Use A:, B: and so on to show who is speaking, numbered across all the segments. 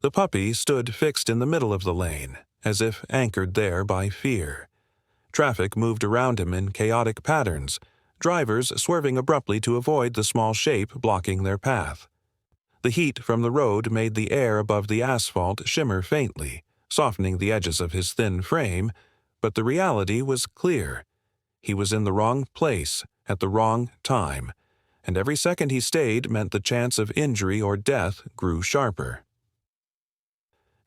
A: The puppy stood fixed in the middle of the lane, as if anchored there by fear. Traffic moved around him in chaotic patterns, drivers swerving abruptly to avoid the small shape blocking their path. The heat from the road made the air above the asphalt shimmer faintly, softening the edges of his thin frame, but the reality was clear. He was in the wrong place, at the wrong time, and every second he stayed meant the chance of injury or death grew sharper.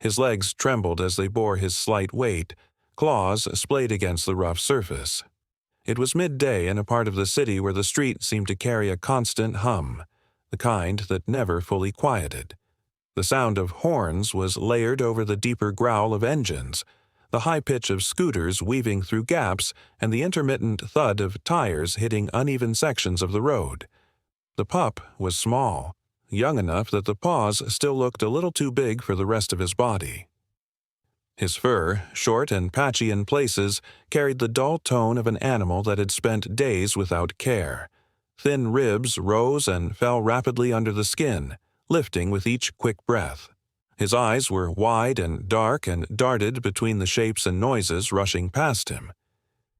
A: His legs trembled as they bore his slight weight, claws splayed against the rough surface. It was midday in a part of the city where the street seemed to carry a constant hum, the kind that never fully quieted. The sound of horns was layered over the deeper growl of engines, the high pitch of scooters weaving through gaps, and the intermittent thud of tires hitting uneven sections of the road. The pup was small, young enough that the paws still looked a little too big for the rest of his body. His fur, short and patchy in places, carried the dull tone of an animal that had spent days without care. Thin ribs rose and fell rapidly under the skin, lifting with each quick breath. His eyes were wide and dark and darted between the shapes and noises rushing past him.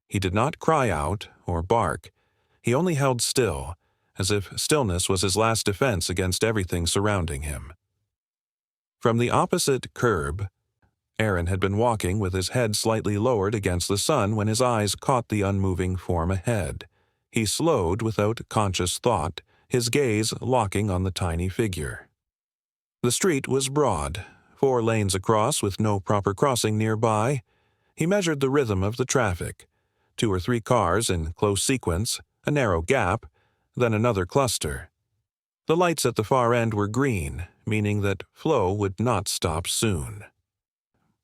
A: He did not cry out or bark. He only held still, as if stillness was his last defense against everything surrounding him. From the opposite curb, Aaron had been walking with his head slightly lowered against the sun when his eyes caught the unmoving form ahead. He slowed without conscious thought, his gaze locking on the tiny figure. The street was broad, 4 lanes across with no proper crossing nearby. He measured the rhythm of the traffic. 2 or 3 cars in close sequence, a narrow gap, then another cluster. The lights at the far end were green, meaning that flow would not stop soon.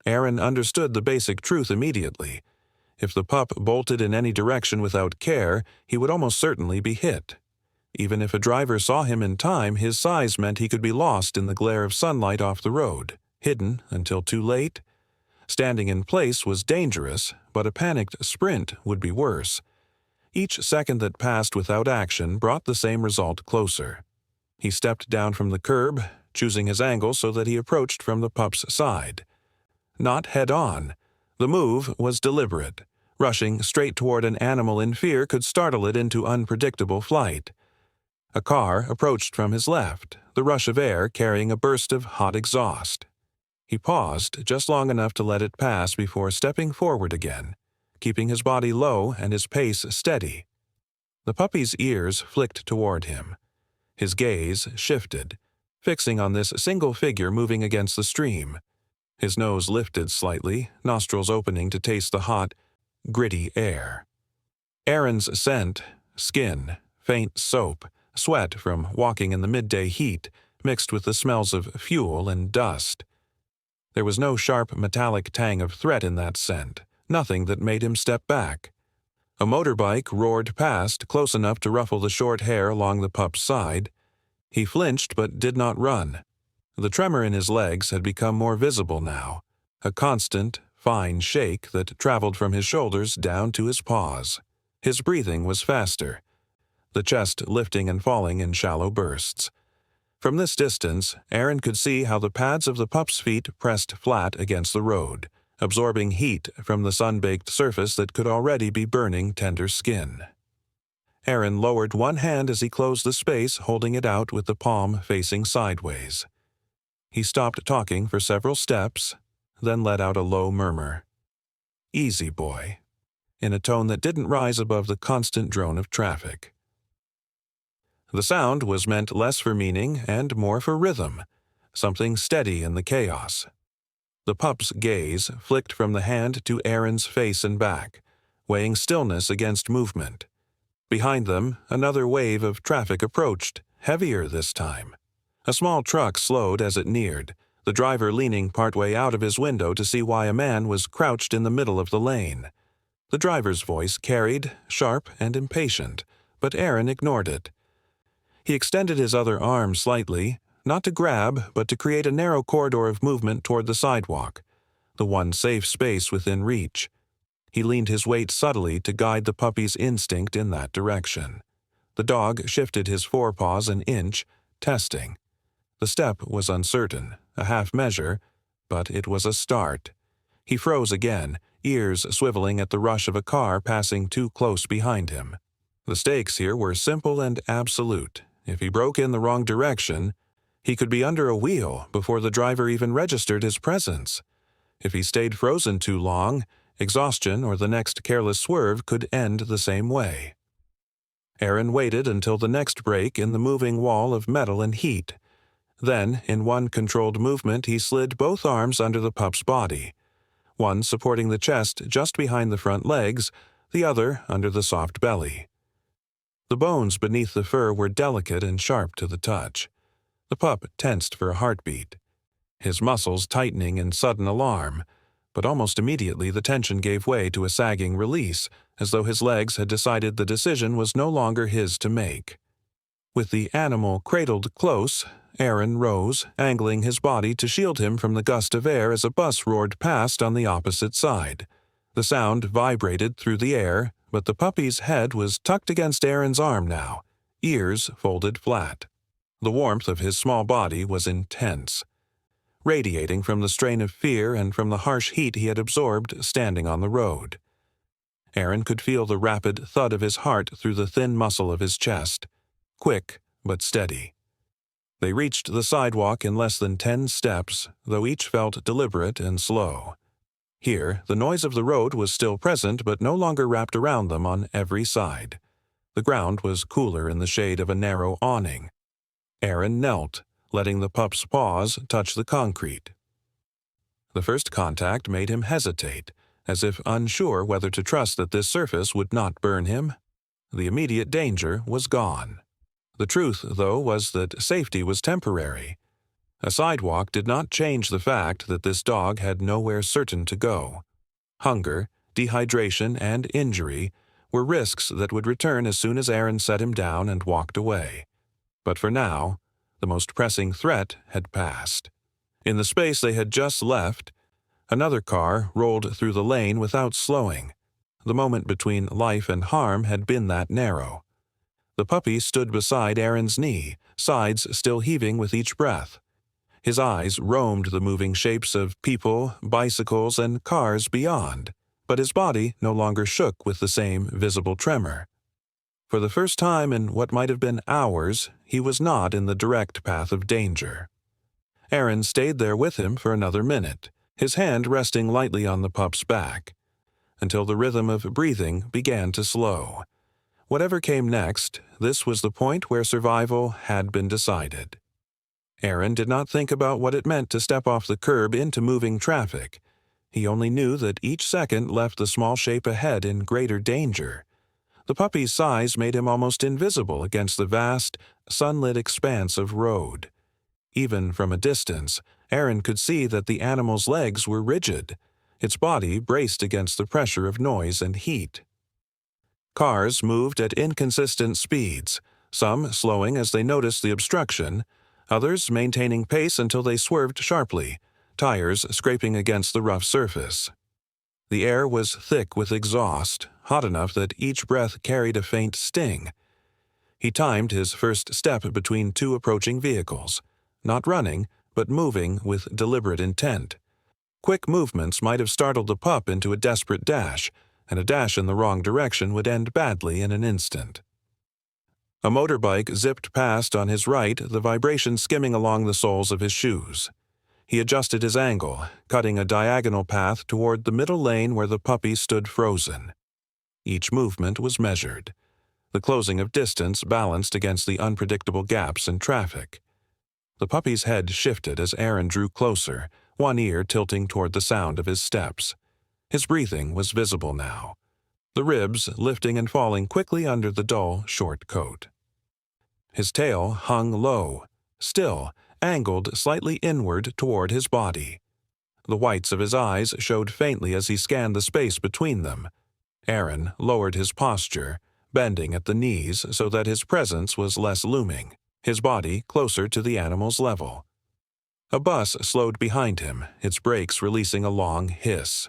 A: Aaron understood the basic truth immediately. If the pup bolted in any direction without care, he would almost certainly be hit. Even if a driver saw him in time, his size meant he could be lost in the glare of sunlight off the road, hidden until too late. Standing in place was dangerous, but a panicked sprint would be worse. Each second that passed without action brought the same result closer. He stepped down from the curb, choosing his angle so that he approached from the pup's side. Not head-on. The move was deliberate. Rushing straight toward an animal in fear could startle it into unpredictable flight. A car approached from his left, the rush of air carrying a burst of hot exhaust. He paused just long enough to let it pass before stepping forward again, keeping his body low and his pace steady. The puppy's ears flicked toward him. His gaze shifted, fixing on this single figure moving against the stream. His nose lifted slightly, nostrils opening to taste the hot, gritty air. Aaron's scent, skin, faint soap, sweat from walking in the midday heat, mixed with the smells of fuel and dust. There was no sharp metallic tang of threat in that scent, nothing that made him step back. A motorbike roared past, close enough to ruffle the short hair along the pup's side. He flinched but did not run. The tremor in his legs had become more visible now, a constant, fine shake that traveled from his shoulders down to his paws. His breathing was faster, the chest lifting and falling in shallow bursts. From this distance, Aaron could see how the pads of the pup's feet pressed flat against the road, absorbing heat from the sun-baked surface that could already be burning tender skin. Aaron lowered one hand as he closed the space, holding it out with the palm facing sideways. He stopped talking for several steps, then let out a low murmur. "Easy, boy," in a tone that didn't rise above the constant drone of traffic. The sound was meant less for meaning and more for rhythm, something steady in the chaos. The pup's gaze flicked from the hand to Aaron's face and back, weighing stillness against movement. Behind them, another wave of traffic approached, heavier this time. A small truck slowed as it neared, the driver leaning partway out of his window to see why a man was crouched in the middle of the lane. The driver's voice carried, sharp and impatient, but Aaron ignored it. He extended his other arm slightly, not to grab, but to create a narrow corridor of movement toward the sidewalk, the one safe space within reach. He leaned his weight subtly to guide the puppy's instinct in that direction. The dog shifted his forepaws an inch, testing. The step was uncertain, a half measure, but it was a start. He froze again, ears swiveling at the rush of a car passing too close behind him. The stakes here were simple and absolute. If he broke in the wrong direction, he could be under a wheel before the driver even registered his presence. If he stayed frozen too long, exhaustion or the next careless swerve could end the same way. Aaron waited until the next break in the moving wall of metal and heat. Then, in one controlled movement, he slid both arms under the pup's body, one supporting the chest just behind the front legs, the other under the soft belly. The bones beneath the fur were delicate and sharp to the touch. The pup tensed for a heartbeat, his muscles tightening in sudden alarm, but almost immediately the tension gave way to a sagging release, as though his legs had decided the decision was no longer his to make. With the animal cradled close, Aaron rose, angling his body to shield him from the gust of air as a bus roared past on the opposite side. The sound vibrated through the air, but the puppy's head was tucked against Aaron's arm now, ears folded flat. The warmth of his small body was intense, radiating from the strain of fear and from the harsh heat he had absorbed standing on the road. Aaron could feel the rapid thud of his heart through the thin muscle of his chest, quick but steady. They reached the sidewalk in less than 10 steps, though each felt deliberate and slow. Here, the noise of the road was still present but no longer wrapped around them on every side. The ground was cooler in the shade of a narrow awning. Aaron knelt, letting the pup's paws touch the concrete. The first contact made him hesitate, as if unsure whether to trust that this surface would not burn him. The immediate danger was gone. The truth, though, was that safety was temporary. A sidewalk did not change the fact that this dog had nowhere certain to go. Hunger, dehydration, and injury were risks that would return as soon as Aaron set him down and walked away. But for now, the most pressing threat had passed. In the space they had just left, another car rolled through the lane without slowing. The moment between life and harm had been that narrow. The puppy stood beside Aaron's knee, sides still heaving with each breath. His eyes roamed the moving shapes of people, bicycles, and cars beyond, but his body no longer shook with the same visible tremor. For the first time in what might have been hours, he was not in the direct path of danger. Aaron stayed there with him for another minute, his hand resting lightly on the pup's back, until the rhythm of breathing began to slow. Whatever came next, this was the point where survival had been decided. Aaron did not think about what it meant to step off the curb into moving traffic. He only knew that each second left the small shape ahead in greater danger. The puppy's size made him almost invisible against the vast, sunlit expanse of road. Even from a distance, Aaron could see that the animal's legs were rigid, its body braced against the pressure of noise and heat. Cars moved at inconsistent speeds, some slowing as they noticed the obstruction, others maintaining pace until they swerved sharply, tires scraping against the rough surface. The air was thick with exhaust, hot enough that each breath carried a faint sting. He timed his first step between two approaching vehicles, not running, but moving with deliberate intent. Quick movements might have startled the pup into a desperate dash, and a dash in the wrong direction would end badly in an instant. A motorbike zipped past on his right, the vibration skimming along the soles of his shoes. He adjusted his angle, cutting a diagonal path toward the middle lane where the puppy stood frozen. Each movement was measured, the closing of distance balanced against the unpredictable gaps in traffic. The puppy's head shifted as Aaron drew closer, one ear tilting toward the sound of his steps. His breathing was visible now, the ribs lifting and falling quickly under the dull, short coat. His tail hung low, still, angled slightly inward toward his body. The whites of his eyes showed faintly as he scanned the space between them. Aaron lowered his posture, bending at the knees so that his presence was less looming, his body closer to the animal's level. A bus slowed behind him, its brakes releasing a long hiss.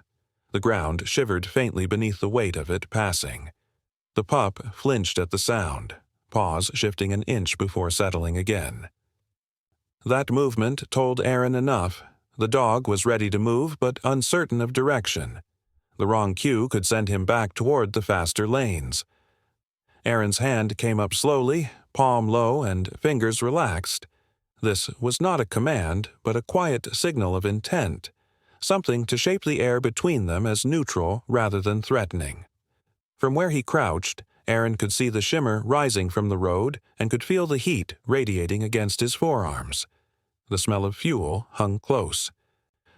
A: The ground shivered faintly beneath the weight of it passing. The pup flinched at the sound, paws shifting an inch before settling again. That movement told Aaron enough. The dog was ready to move but uncertain of direction. The wrong cue could send him back toward the faster lanes. Aaron's hand came up slowly, palm low and fingers relaxed. This was not a command, but a quiet signal of intent, something to shape the air between them as neutral rather than threatening. From where he crouched, Aaron could see the shimmer rising from the road and could feel the heat radiating against his forearms. The smell of fuel hung close,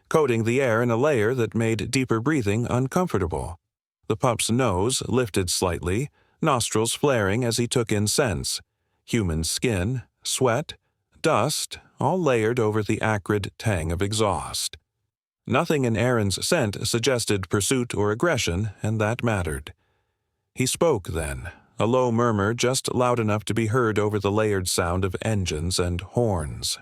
A: coating the air in a layer that made deeper breathing uncomfortable. The pup's nose lifted slightly, nostrils flaring as he took in scents: human skin, sweat, dust, all layered over the acrid tang of exhaust. Nothing in Aaron's scent suggested pursuit or aggression, and that mattered. He spoke then, a low murmur just loud enough to be heard over the layered sound of engines and horns.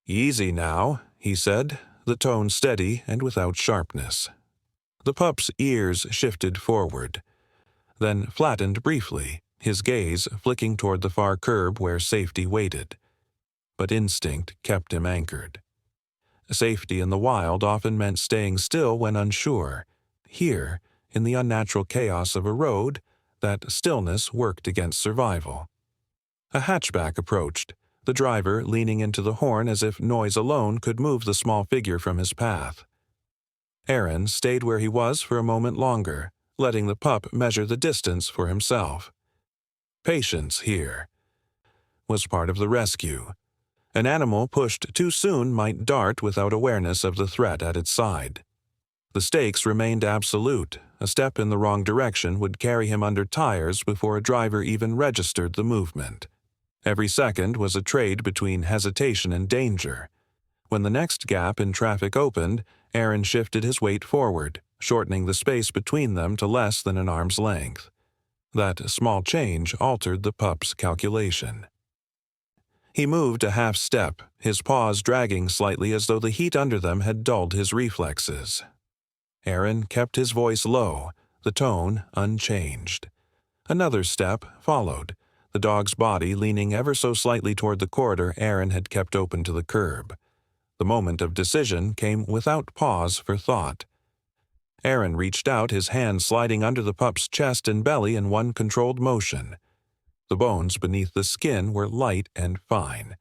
A: "Easy now," he said, the tone steady and without sharpness. The pup's ears shifted forward, then flattened briefly, his gaze flicking toward the far curb where safety waited. But instinct kept him anchored. Safety in the wild often meant staying still when unsure. Here, in the unnatural chaos of a road, that stillness worked against survival. A hatchback approached, the driver leaning into the horn as if noise alone could move the small figure from his path. Aaron stayed where he was for a moment longer, letting the pup measure the distance for himself. Patience here was part of the rescue. An animal pushed too soon might dart without awareness of the threat at its side. The stakes remained absolute. A step in the wrong direction would carry him under tires before a driver even registered the movement. Every second was a trade between hesitation and danger. When the next gap in traffic opened, Aaron shifted his weight forward, shortening the space between them to less than an arm's length. That small change altered the pup's calculation. He moved a half step, his paws dragging slightly as though the heat under them had dulled his reflexes. Aaron kept his voice low, the tone unchanged. Another step followed, the dog's body leaning ever so slightly toward the corridor Aaron had kept open to the curb. The moment of decision came without pause for thought. Aaron reached out, his hand sliding under the pup's chest and belly in one controlled motion. The bones beneath the skin were light and fine.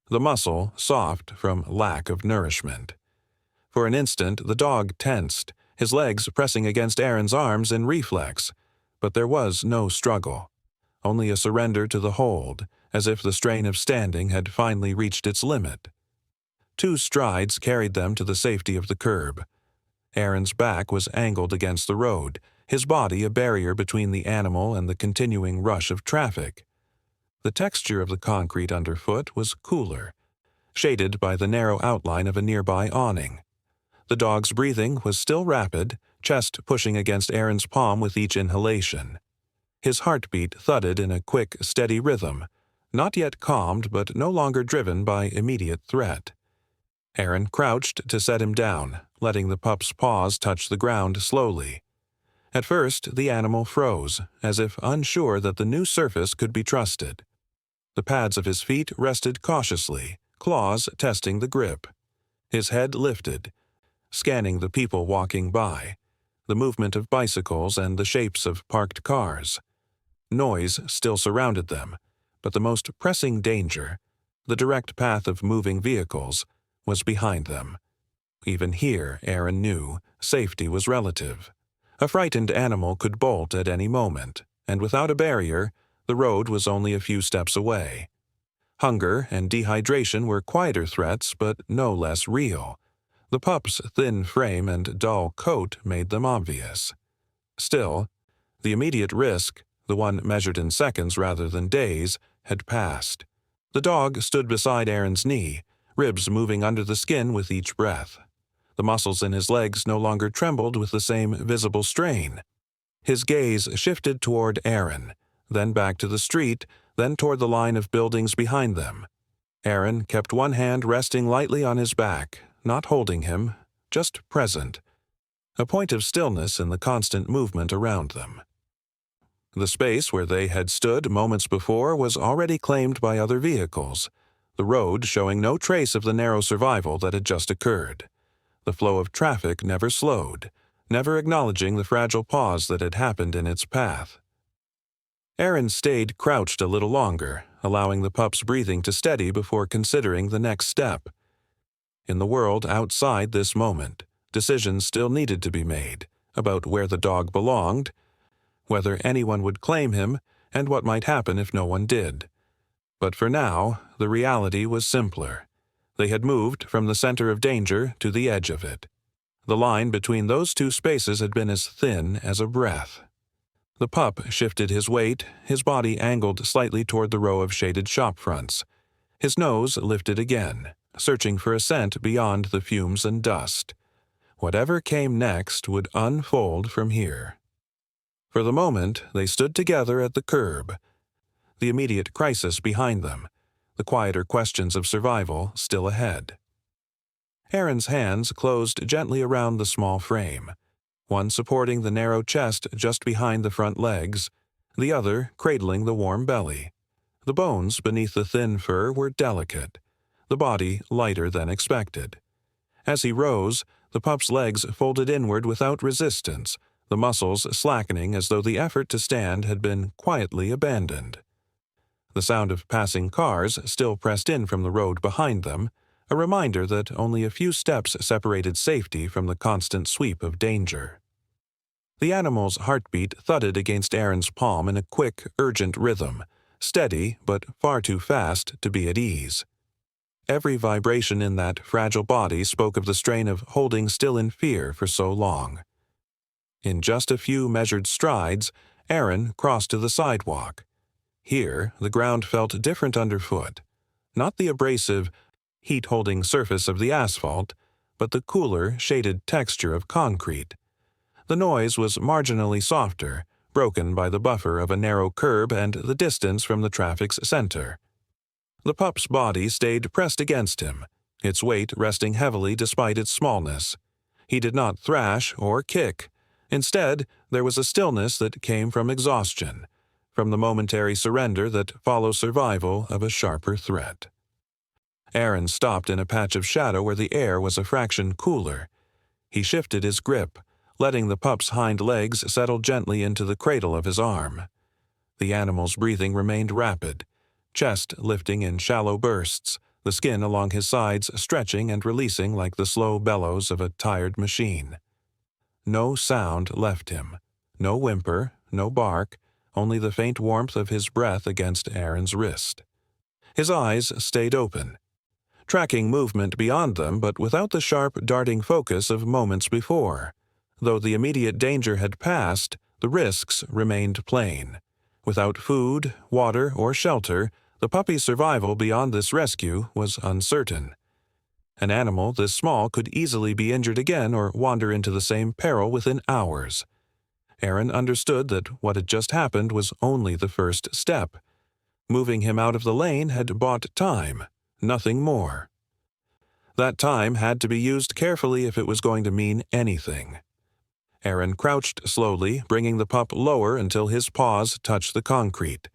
A: The muscle soft from lack of nourishment. For an instant, the dog tensed, his legs pressing against Aaron's arms in reflex, but there was no struggle, only a surrender to the hold, as if the strain of standing had finally reached its limit. 2 strides carried them to the safety of the curb. Aaron's back was angled against the road, his body a barrier between the animal and the continuing rush of traffic. The texture of the concrete underfoot was cooler, shaded by the narrow outline of a nearby awning. The dog's breathing was still rapid, chest pushing against Aaron's palm with each inhalation. His heartbeat thudded in a quick, steady rhythm, not yet calmed but no longer driven by immediate threat. Aaron crouched to set him down, letting the pup's paws touch the ground slowly. At first, the animal froze, as if unsure that the new surface could be trusted. The pads of his feet rested cautiously, claws testing the grip. His head lifted, scanning the people walking by, the movement of bicycles and the shapes of parked cars. Noise still surrounded them, but the most pressing danger, the direct path of moving vehicles, was behind them. Even here, Aaron knew, safety was relative. A frightened animal could bolt at any moment, and without a barrier, the road was only a few steps away. Hunger and dehydration were quieter threats, but no less real. The pup's thin frame and dull coat made them obvious. Still, the immediate risk, the one measured in seconds rather than days, had passed. The dog stood beside Aaron's knee, ribs moving under the skin with each breath. The muscles in his legs no longer trembled with the same visible strain. His gaze shifted toward Aaron, then back to the street, then toward the line of buildings behind them. Aaron kept one hand resting lightly on his back, not holding him, just present, a point of stillness in the constant movement around them. The space where they had stood moments before was already claimed by other vehicles. the road showing no trace of the narrow survival that had just occurred. The flow of traffic never slowed, never acknowledging the fragile pause that had happened in its path. Aaron stayed crouched a little longer, allowing the pup's breathing to steady before considering the next step. In the world outside this moment, decisions still needed to be made about where the dog belonged, whether anyone would claim him, and what might happen if no one did. But for now, the reality was simpler. They had moved from the center of danger to the edge of it. The line between those two spaces had been as thin as a breath. The pup shifted his weight, his body angled slightly toward the row of shaded shop fronts. His nose lifted again, searching for a scent beyond the fumes and dust. Whatever came next would unfold from here. For the moment, they stood together at the curb, the immediate crisis behind them, the quieter questions of survival still ahead. Aaron's hands closed gently around the small frame, one supporting the narrow chest just behind the front legs, the other cradling the warm belly. The bones beneath the thin fur were delicate, the body lighter than expected. As he rose, the pup's legs folded inward without resistance, the muscles slackening as though the effort to stand had been quietly abandoned. The sound of passing cars still pressed in from the road behind them, a reminder that only a few steps separated safety from the constant sweep of danger. The animal's heartbeat thudded against Aaron's palm in a quick, urgent rhythm, steady but far too fast to be at ease. Every vibration in that fragile body spoke of the strain of holding still in fear for so long. In just a few measured strides, Aaron crossed to the sidewalk. Here, the ground felt different underfoot. Not the abrasive, heat-holding surface of the asphalt, but the cooler, shaded texture of concrete. The noise was marginally softer, broken by the buffer of a narrow curb and the distance from the traffic's center. The pup's body stayed pressed against him, its weight resting heavily despite its smallness. He did not thrash or kick. Instead, there was a stillness that came from exhaustion, from the momentary surrender that follows survival of a sharper threat. Aaron stopped in a patch of shadow where the air was a fraction cooler. He shifted his grip, letting the pup's hind legs settle gently into the cradle of his arm. The animal's breathing remained rapid, chest lifting in shallow bursts, the skin along his sides stretching and releasing like the slow bellows of a tired machine. No sound left him, no whimper, no bark, only the faint warmth of his breath against Aaron's wrist. His eyes stayed open, tracking movement beyond them but without the sharp, darting focus of moments before. Though the immediate danger had passed, the risks remained plain. Without food, water, or shelter, the puppy's survival beyond this rescue was uncertain. An animal this small could easily be injured again or wander into the same peril within hours. Aaron understood that what had just happened was only the first step. Moving him out of the lane had bought time, nothing more. That time had to be used carefully if it was going to mean anything. Aaron crouched slowly, bringing the pup lower until his paws touched the concrete.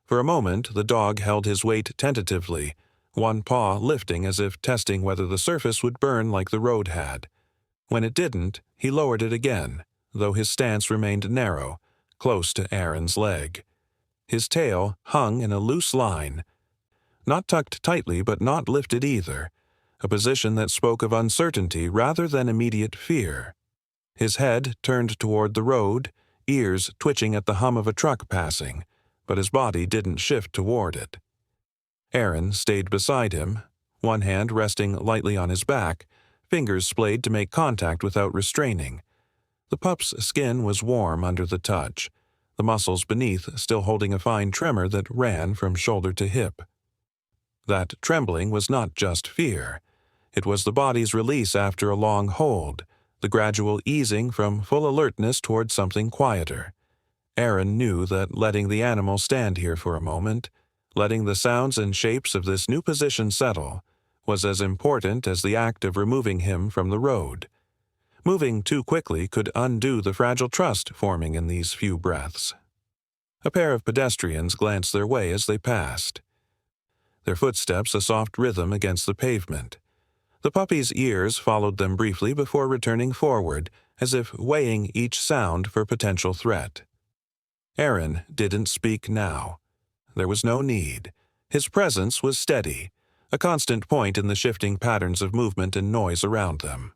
A: For a moment, the dog held his weight tentatively, one paw lifting as if testing whether the surface would burn like the road had. When it didn't, he lowered it again, though his stance remained narrow, close to Aaron's leg. His tail hung in a loose line, not tucked tightly but not lifted either, a position that spoke of uncertainty rather than immediate fear. His head turned toward the road, ears twitching at the hum of a truck passing, but his body didn't shift toward it. Aaron stayed beside him, one hand resting lightly on his back, fingers splayed to make contact without restraining. The pup's skin was warm under the touch, the muscles beneath still holding a fine tremor that ran from shoulder to hip. That trembling was not just fear. It was the body's release after a long hold, the gradual easing from full alertness toward something quieter. Aaron knew that letting the animal stand here for a moment, letting the sounds and shapes of this new position settle, was as important as the act of removing him from the road. Moving too quickly could undo the fragile trust forming in these few breaths. A pair of pedestrians glanced their way as they passed. their footsteps a soft rhythm against the pavement. The puppy's ears followed them briefly before returning forward, as if weighing each sound for potential threat. Aaron didn't speak now. There was no need. His presence was steady, a constant point in the shifting patterns of movement and noise around them.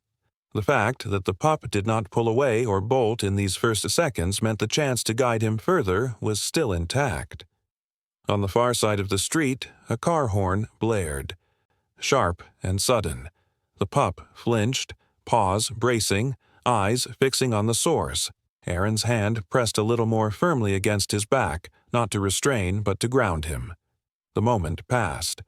A: The fact that the pup did not pull away or bolt in these first seconds meant the chance to guide him further was still intact. On the far side of the street, a car horn blared. Sharp and sudden. The pup flinched, paws bracing, eyes fixing on the source. Aaron's hand pressed a little more firmly against his back, not to restrain but to ground him. The moment passed.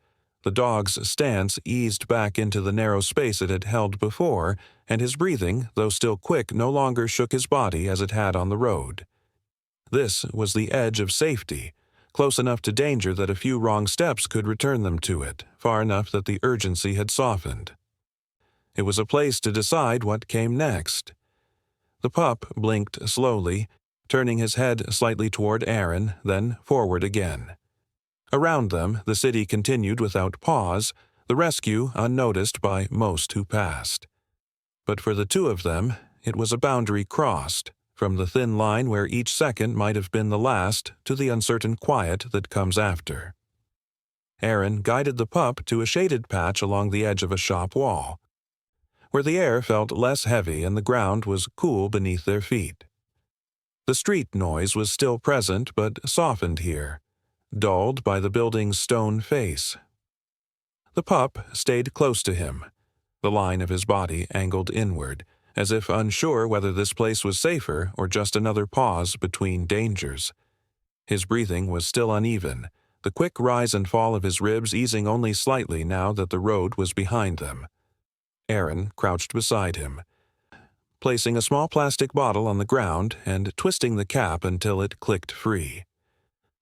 A: The dog's stance eased back into the narrow space it had held before, and his breathing, though still quick, no longer shook his body as it had on the road. This was the edge of safety, close enough to danger that a few wrong steps could return them to it, far enough that the urgency had softened. It was a place to decide what came next. The pup blinked slowly, turning his head slightly toward Aaron, then forward again. Around them, the city continued without pause, the rescue unnoticed by most who passed. But for the two of them, it was a boundary crossed, from the thin line where each second might have been the last to the uncertain quiet that comes after. Aaron guided the pup to a shaded patch along the edge of a shop wall, where the air felt less heavy and the ground was cool beneath their feet. The street noise was still present but softened here, dulled by the building's stone face. The pup stayed close to him, the line of his body angled inward, as if unsure whether this place was safer or just another pause between dangers. His breathing was still uneven, the quick rise and fall of his ribs easing only slightly now that the road was behind them. Aaron crouched beside him, placing a small plastic bottle on the ground and twisting the cap until it clicked free.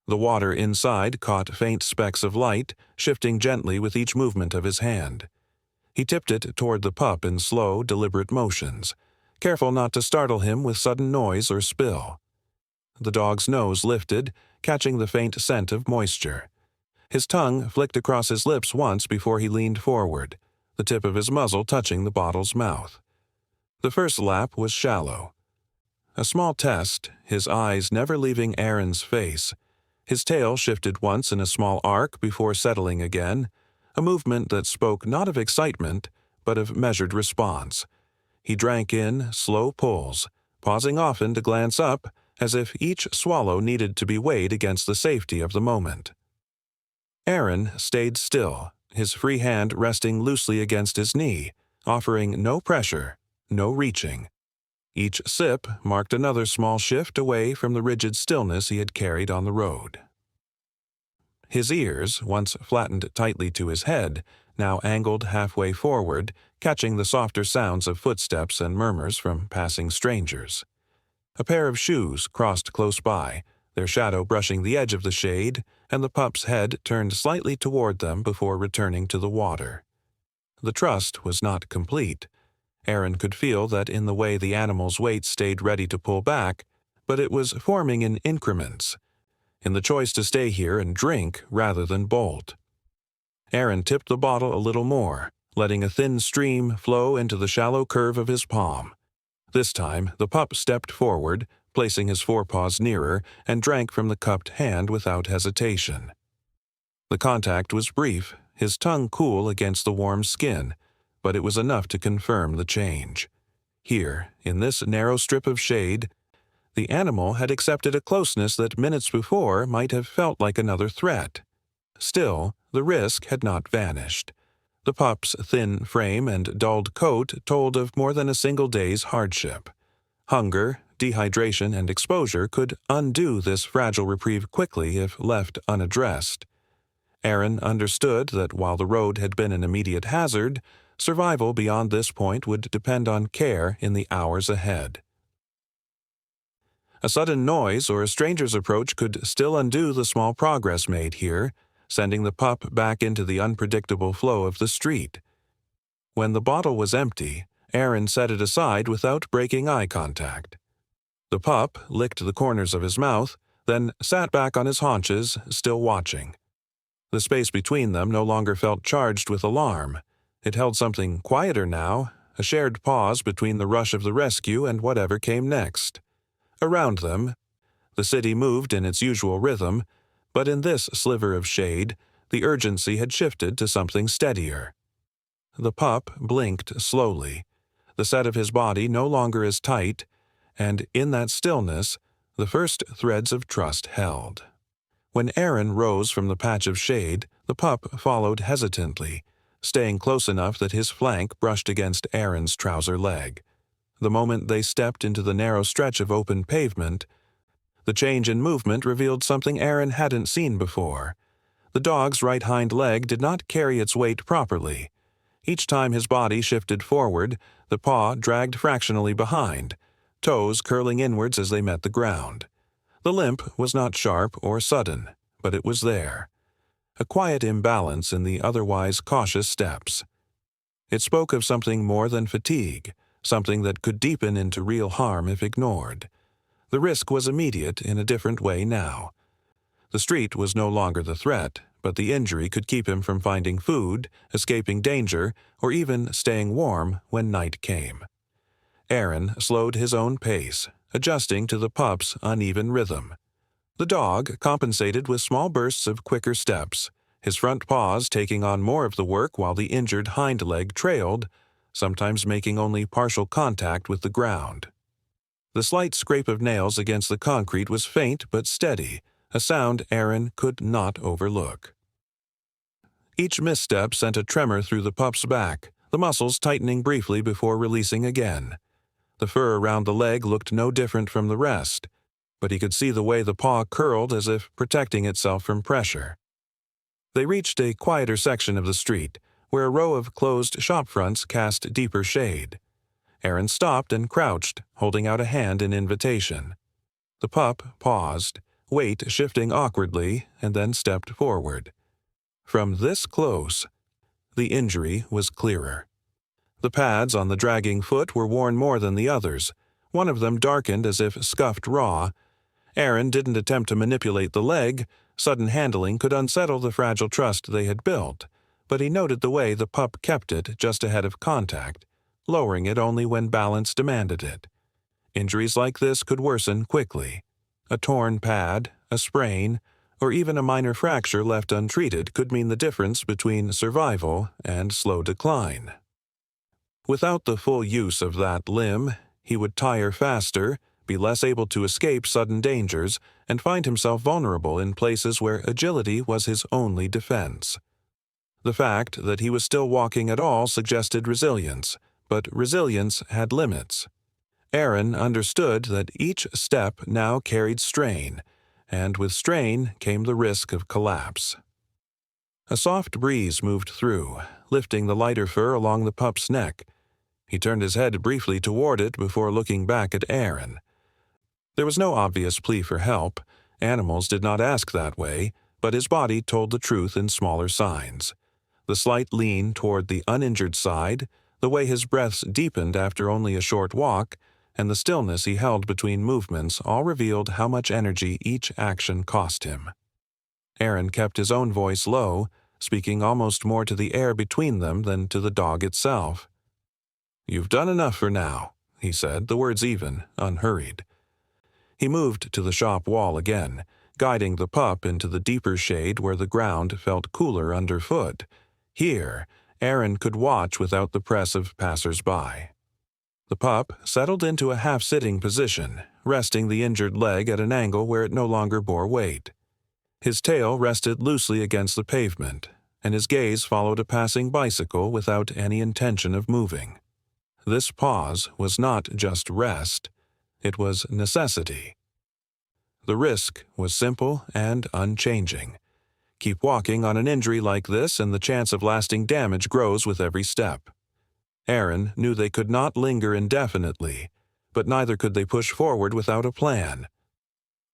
A: The water inside caught faint specks of light, shifting gently with each movement of his hand. He tipped it toward the pup in slow, deliberate motions, careful not to startle him with sudden noise or spill. The dog's nose lifted, catching the faint scent of moisture. His tongue flicked across his lips once before he leaned forward, the tip of his muzzle touching the bottle's mouth. The first lap was shallow. A small test, his eyes never leaving Aaron's face. His tail shifted once in a small arc before settling again, a movement that spoke not of excitement, but of measured response. He drank in slow pulls, pausing often to glance up, as if each swallow needed to be weighed against the safety of the moment. Aaron stayed still, his free hand resting loosely against his knee, offering no pressure, no reaching. Each sip marked another small shift away from the rigid stillness he had carried on the road. His ears, once flattened tightly to his head, now angled halfway forward, catching the softer sounds of footsteps and murmurs from passing strangers. A pair of shoes crossed close by, their shadow brushing the edge of the shade, and the pup's head turned slightly toward them before returning to the water. The trust was not complete. Aaron could feel that in the way the animal's weight stayed ready to pull back, but it was forming in increments, in the choice to stay here and drink rather than bolt. Aaron tipped the bottle a little more, letting a thin stream flow into the shallow curve of his palm. This time, the pup stepped forward, placing his forepaws nearer, and drank from the cupped hand without hesitation. The contact was brief, his tongue cool against the warm skin, but it was enough to confirm the change. Here, in this narrow strip of shade, the animal had accepted a closeness that minutes before might have felt like another threat. Still, the risk had not vanished. The pup's thin frame and dulled coat told of more than a single day's hardship. Hunger, dehydration, and exposure could undo this fragile reprieve quickly if left unaddressed. Aaron understood that while the road had been an immediate hazard, survival beyond this point would depend on care in the hours ahead. A sudden noise or a stranger's approach could still undo the small progress made here, sending the pup back into the unpredictable flow of the street. When the bottle was empty, Aaron set it aside without breaking eye contact. The pup licked the corners of his mouth, then sat back on his haunches, still watching. The space between them no longer felt charged with alarm. It held something quieter now, a shared pause between the rush of the rescue and whatever came next. Around them, the city moved in its usual rhythm, but in this sliver of shade, the urgency had shifted to something steadier. The pup blinked slowly, the set of his body no longer as tight, and in that stillness, the first threads of trust held. When Aaron rose from the patch of shade, the pup followed hesitantly, staying close enough that his flank brushed against Aaron's trouser leg. The moment they stepped into the narrow stretch of open pavement, the change in movement revealed something Aaron hadn't seen before. The dog's right hind leg did not carry its weight properly. Each time his body shifted forward, the paw dragged fractionally behind, toes curling inwards as they met the ground. The limp was not sharp or sudden, but it was there. A quiet imbalance in the otherwise cautious steps. It spoke of something more than fatigue, something that could deepen into real harm if ignored. The risk was immediate in a different way now. The street was no longer the threat, but the injury could keep him from finding food, escaping danger, or even staying warm when night came. Aaron slowed his own pace, adjusting to the pup's uneven rhythm. The dog compensated with small bursts of quicker steps, his front paws taking on more of the work while the injured hind leg trailed, sometimes making only partial contact with the ground. The slight scrape of nails against the concrete was faint but steady, a sound Aaron could not overlook. Each misstep sent a tremor through the pup's back, the muscles tightening briefly before releasing again. The fur around the leg looked no different from the rest, but he could see the way the paw curled as if protecting itself from pressure. They reached a quieter section of the street, where a row of closed shop fronts cast deeper shade. Aaron stopped and crouched, holding out a hand in invitation. The pup paused, weight shifting awkwardly, and then stepped forward. From this close, the injury was clearer. The pads on the dragging foot were worn more than the others, one of them darkened as if scuffed raw. Aaron didn't attempt to manipulate the leg. Sudden handling could unsettle the fragile trust they had built, but he noted the way the pup kept it just ahead of contact, lowering it only when balance demanded it. Injuries like this could worsen quickly. A torn pad, a sprain, or even a minor fracture left untreated could mean the difference between survival and slow decline. Without the full use of that limb, he would tire faster, be less able to escape sudden dangers, and find himself vulnerable in places where agility was his only defense. The fact that he was still walking at all suggested resilience, but resilience had limits. Aaron understood that each step now carried strain, and with strain came the risk of collapse. A soft breeze moved through, lifting the lighter fur along the pup's neck. He turned his head briefly toward it before looking back at Aaron. There was no obvious plea for help. Animals did not ask that way, but his body told the truth in smaller signs. The slight lean toward the uninjured side, the way his breaths deepened after only a short walk, and the stillness he held between movements all revealed how much energy each action cost him. Aaron kept his own voice low, speaking almost more to the air between them than to the dog itself. "You've done enough for now," he said, the words even, unhurried. He moved to the shop wall again, guiding the pup into the deeper shade where the ground felt cooler underfoot. Here, Aaron could watch without the press of passers-by. The pup settled into a half-sitting position, resting the injured leg at an angle where it no longer bore weight. His tail rested loosely against the pavement, and his gaze followed a passing bicycle without any intention of moving. This pause was not just rest, it was necessity. The risk was simple and unchanging. Keep walking on an injury like this and the chance of lasting damage grows with every step. Aaron knew they could not linger indefinitely, but neither could they push forward without a plan.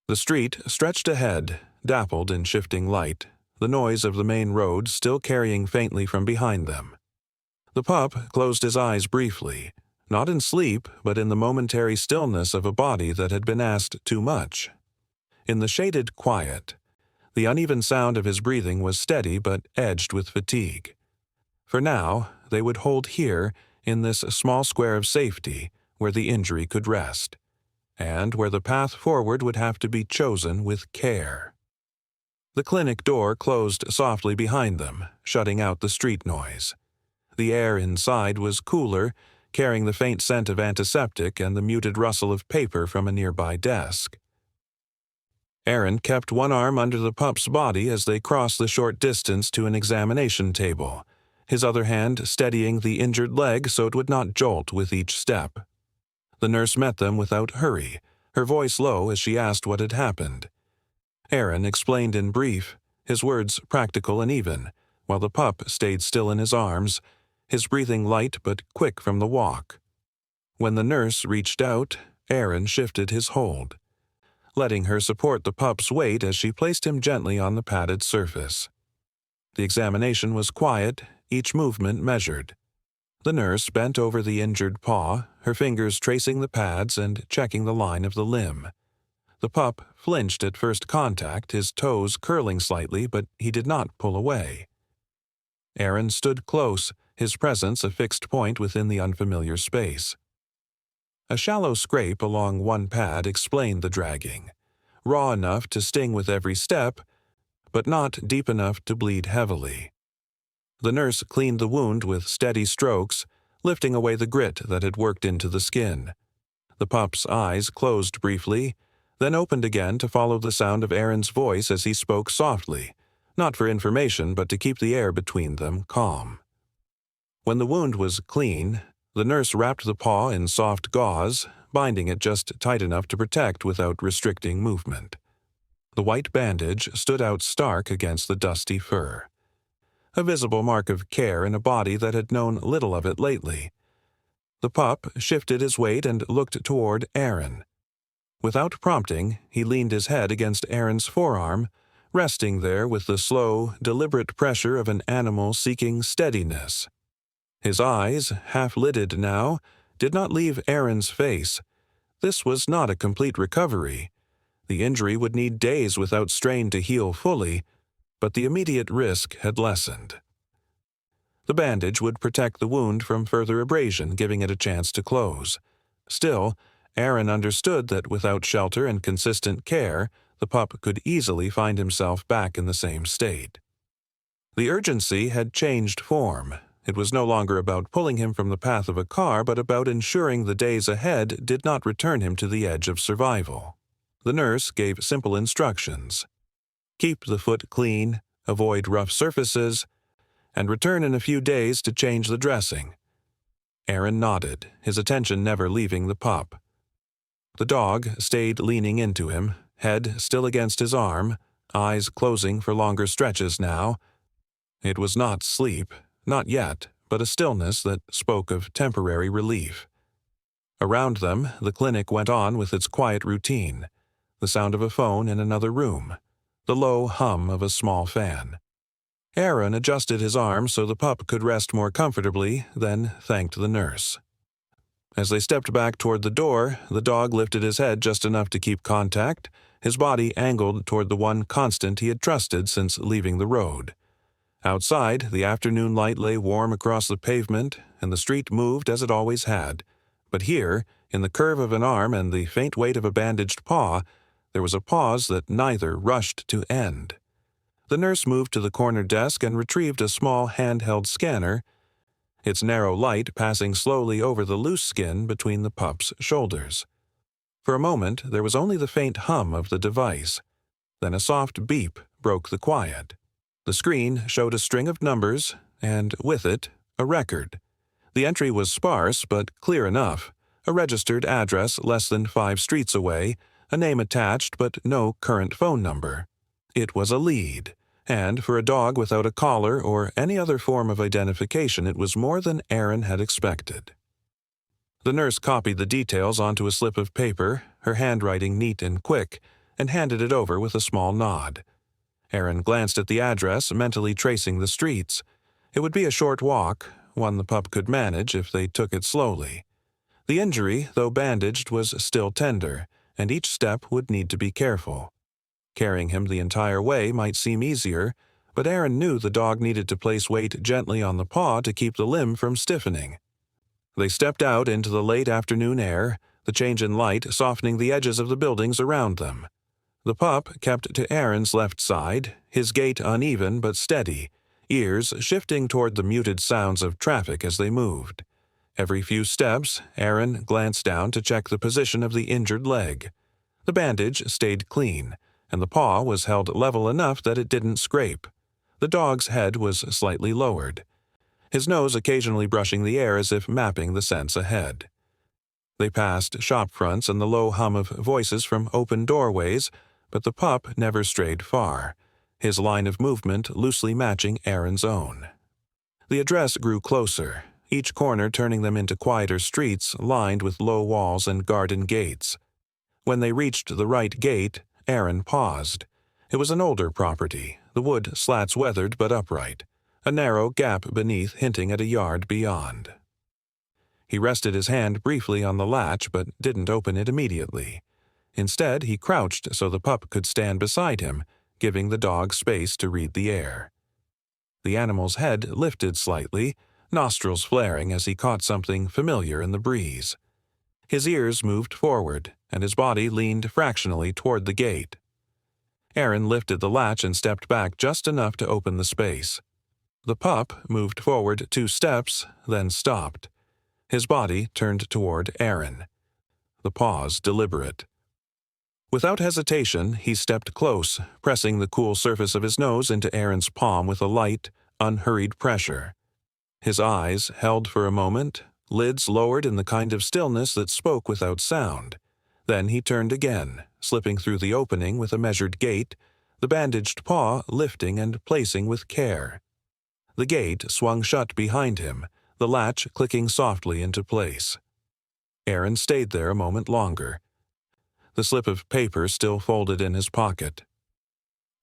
A: The street stretched ahead, dappled in shifting light, the noise of the main road still carrying faintly from behind them. The pup closed his eyes briefly, not in sleep, but in the momentary stillness of a body that had been asked too much. In the shaded quiet, The uneven sound of his breathing was steady but edged with fatigue. For now, they would hold here, in this small square of safety, where the injury could rest, and where the path forward would have to be chosen with care. The clinic door closed softly behind them, shutting out the street noise. The air inside was cooler, carrying the faint scent of antiseptic and the muted rustle of paper from a nearby desk. Aaron kept one arm under the pup's body as they crossed the short distance to an examination table, his other hand steadying the injured leg so it would not jolt with each step. The nurse met them without hurry, her voice low as she asked what had happened. Aaron explained in brief, his words practical and even, while the pup stayed still in his arms, his breathing light but quick from the walk. When the nurse reached out, Aaron shifted his hold, letting her support the pup's weight as she placed him gently on the padded surface. The examination was quiet, each movement measured. The nurse bent over the injured paw, her fingers tracing the pads and checking the line of the limb. The pup flinched at first contact, his toes curling slightly, but he did not pull away. Aaron stood close, his presence a fixed point within the unfamiliar space. A shallow scrape along one pad explained the dragging, raw enough to sting with every step, but not deep enough to bleed heavily. The nurse cleaned the wound with steady strokes, lifting away the grit that had worked into the skin. The pup's eyes closed briefly, then opened again to follow the sound of Aaron's voice as he spoke softly, not for information but to keep the air between them calm. When the wound was clean, the nurse wrapped the paw in soft gauze, binding it just tight enough to protect without restricting movement. The white bandage stood out stark against the dusty fur, a visible mark of care in a body that had known little of it lately. The pup shifted his weight and looked toward Aaron. Without prompting, he leaned his head against Aaron's forearm, resting there with the slow, deliberate pressure of an animal seeking steadiness. His eyes, half-lidded now, did not leave Aaron's face. This was not a complete recovery. The injury would need days without strain to heal fully, but the immediate risk had lessened. The bandage would protect the wound from further abrasion, giving it a chance to close. Still, Aaron understood that without shelter and consistent care, the pup could easily find himself back in the same state. The urgency had changed form. It was no longer about pulling him from the path of a car, but about ensuring the days ahead did not return him to the edge of survival. The nurse gave simple instructions. Keep the foot clean, avoid rough surfaces, and return in a few days to change the dressing. Aaron nodded, his attention never leaving the pup. The dog stayed leaning into him, head still against his arm, eyes closing for longer stretches now. It was not sleep, not yet, but a stillness that spoke of temporary relief. Around them, the clinic went on with its quiet routine, the sound of a phone in another room, the low hum of a small fan. Aaron adjusted his arm so the pup could rest more comfortably, then thanked the nurse. As they stepped back toward the door, the dog lifted his head just enough to keep contact, his body angled toward the one constant he had trusted since leaving the road. Outside, the afternoon light lay warm across the pavement, and the street moved as it always had. But here, in the curve of an arm and the faint weight of a bandaged paw, there was a pause that neither rushed to end. The nurse moved to the corner desk and retrieved a small handheld scanner, its narrow light passing slowly over the loose skin between the pup's shoulders. For a moment, there was only the faint hum of the device. Then a soft beep broke the quiet. The screen showed a string of numbers, and with it, a record. The entry was sparse but clear enough, a registered address less than 5 streets away, a name attached but no current phone number. It was a lead, and for a dog without a collar or any other form of identification, it was more than Aaron had expected. The nurse copied the details onto a slip of paper, her handwriting neat and quick, and handed it over with a small nod. Aaron glanced at the address, mentally tracing the streets. It would be a short walk, one the pup could manage if they took it slowly. The injury, though bandaged, was still tender, and each step would need to be careful. Carrying him the entire way might seem easier, but Aaron knew the dog needed to place weight gently on the paw to keep the limb from stiffening. They stepped out into the late afternoon air, the change in light softening the edges of the buildings around them. The pup kept to Aaron's left side, his gait uneven but steady, ears shifting toward the muted sounds of traffic as they moved. Every few steps, Aaron glanced down to check the position of the injured leg. The bandage stayed clean, and the paw was held level enough that it didn't scrape. The dog's head was slightly lowered, his nose occasionally brushing the air as if mapping the scents ahead. They passed shop fronts and the low hum of voices from open doorways, but the pup never strayed far, his line of movement loosely matching Aaron's own. The address grew closer, each corner turning them into quieter streets lined with low walls and garden gates. When they reached the right gate, Aaron paused. It was an older property, the wood slats weathered but upright, a narrow gap beneath hinting at a yard beyond. He rested his hand briefly on the latch but didn't open it immediately. Instead, he crouched so the pup could stand beside him, giving the dog space to read the air. The animal's head lifted slightly, nostrils flaring as he caught something familiar in the breeze. His ears moved forward, and his body leaned fractionally toward the gate. Aaron lifted the latch and stepped back just enough to open the space. The pup moved forward 2 steps, then stopped. His body turned toward Aaron. The pause deliberate. Without hesitation, he stepped close, pressing the cool surface of his nose into Aaron's palm with a light, unhurried pressure. His eyes held for a moment, lids lowered in the kind of stillness that spoke without sound. Then he turned again, slipping through the opening with a measured gait, the bandaged paw lifting and placing with care. The gate swung shut behind him, the latch clicking softly into place. Aaron stayed there a moment longer, the slip of paper still folded in his pocket.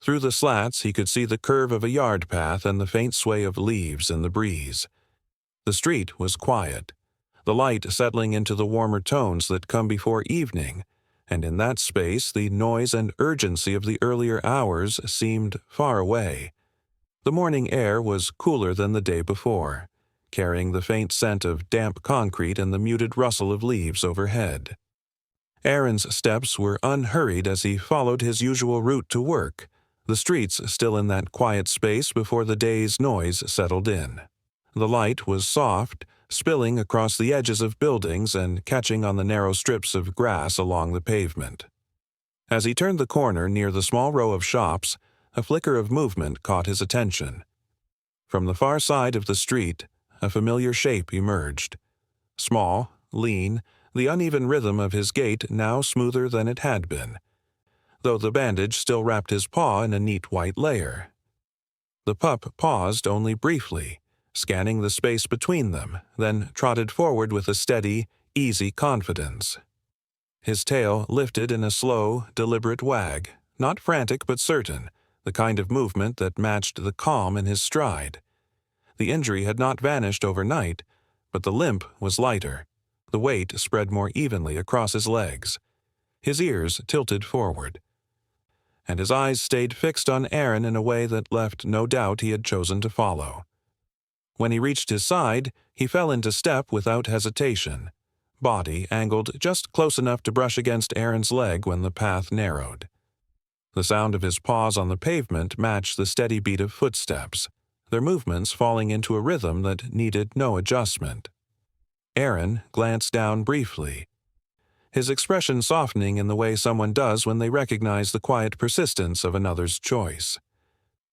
A: Through the slats he could see the curve of a yard path and the faint sway of leaves in the breeze. The street was quiet, the light settling into the warmer tones that come before evening, and in that space the noise and urgency of the earlier hours seemed far away. The morning air was cooler than the day before, carrying the faint scent of damp concrete and the muted rustle of leaves overhead. Aaron's steps were unhurried as he followed his usual route to work, the streets still in that quiet space before the day's noise settled in. The light was soft, spilling across the edges of buildings and catching on the narrow strips of grass along the pavement. As he turned the corner near the small row of shops, a flicker of movement caught his attention. From the far side of the street, a familiar shape emerged. Small, lean, the uneven rhythm of his gait now smoother than it had been, though the bandage still wrapped his paw in a neat white layer. The pup paused only briefly, scanning the space between them, then trotted forward with a steady, easy confidence. His tail lifted in a slow, deliberate wag, not frantic but certain, the kind of movement that matched the calm in his stride. The injury had not vanished overnight, but the limp was lighter. The weight spread more evenly across his legs. His ears tilted forward, and his eyes stayed fixed on Aaron in a way that left no doubt he had chosen to follow. When he reached his side, he fell into step without hesitation, body angled just close enough to brush against Aaron's leg when the path narrowed. The sound of his paws on the pavement matched the steady beat of footsteps, their movements falling into a rhythm that needed no adjustment. Aaron glanced down briefly, his expression softening in the way someone does when they recognize the quiet persistence of another's choice.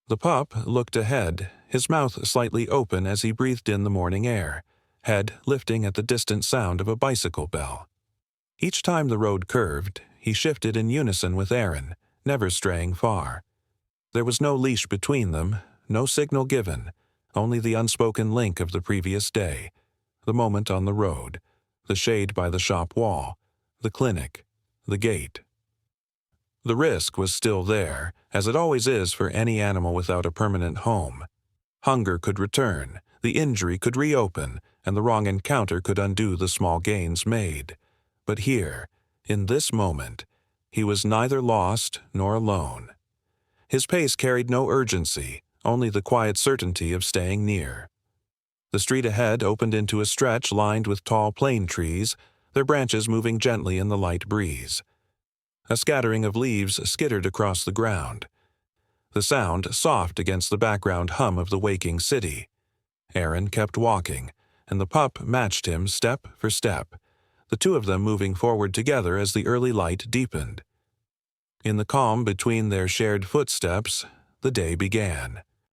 A: The pup looked ahead, his mouth slightly open as he breathed in the morning air, head lifting at the distant sound of a bicycle bell. Each time the road curved, he shifted in unison with Aaron, never straying far. There was no leash between them, no signal given, only the unspoken link of the previous day, the moment on the road, the shade by the shop wall, the clinic, the gate. The risk was still there, as it always is for any animal without a permanent home. Hunger could return, the injury could reopen, and the wrong encounter could undo the small gains made. But here, in this moment, He was neither lost nor alone. His pace carried no urgency, only the quiet certainty of staying near. The street ahead opened into a stretch lined with tall plane trees, their branches moving gently in the light breeze. A scattering of leaves skittered across the ground. The sound soft against the background hum of the waking city. Aaron kept walking, and the pup matched him step for step, the two of them moving forward together as the early light deepened. In the calm between their shared footsteps, the day began.